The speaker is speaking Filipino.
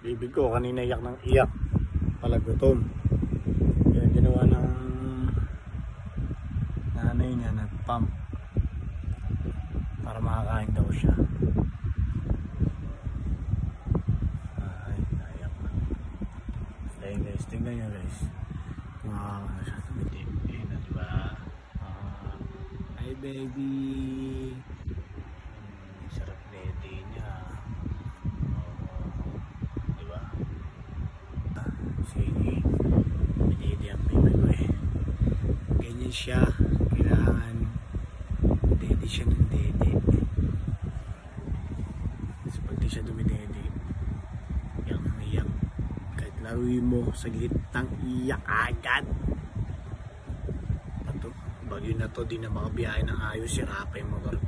Bibig ko kanina iyak ng iyak. Pala gutom. Kaya ginawa ng nanay niya, nag-pump para makakain daw siya. Ay, ayak na. Ayun guys, tingnan nyo guys. Kung makakain siya, tumiti. Ayun na, diba? Hi baby. Sarap neti niya. Diba? Sige. Pinili ang baby ko eh. Ganyan siya. Kailangan dede siya ng dede. Kasi pag di siya dumidede, iyak nang iyak. Kahit laruin mo, saglit nang iyak agad. Bagyo na to, di na makabiyahe ng ayos, sira pa yung motor ko.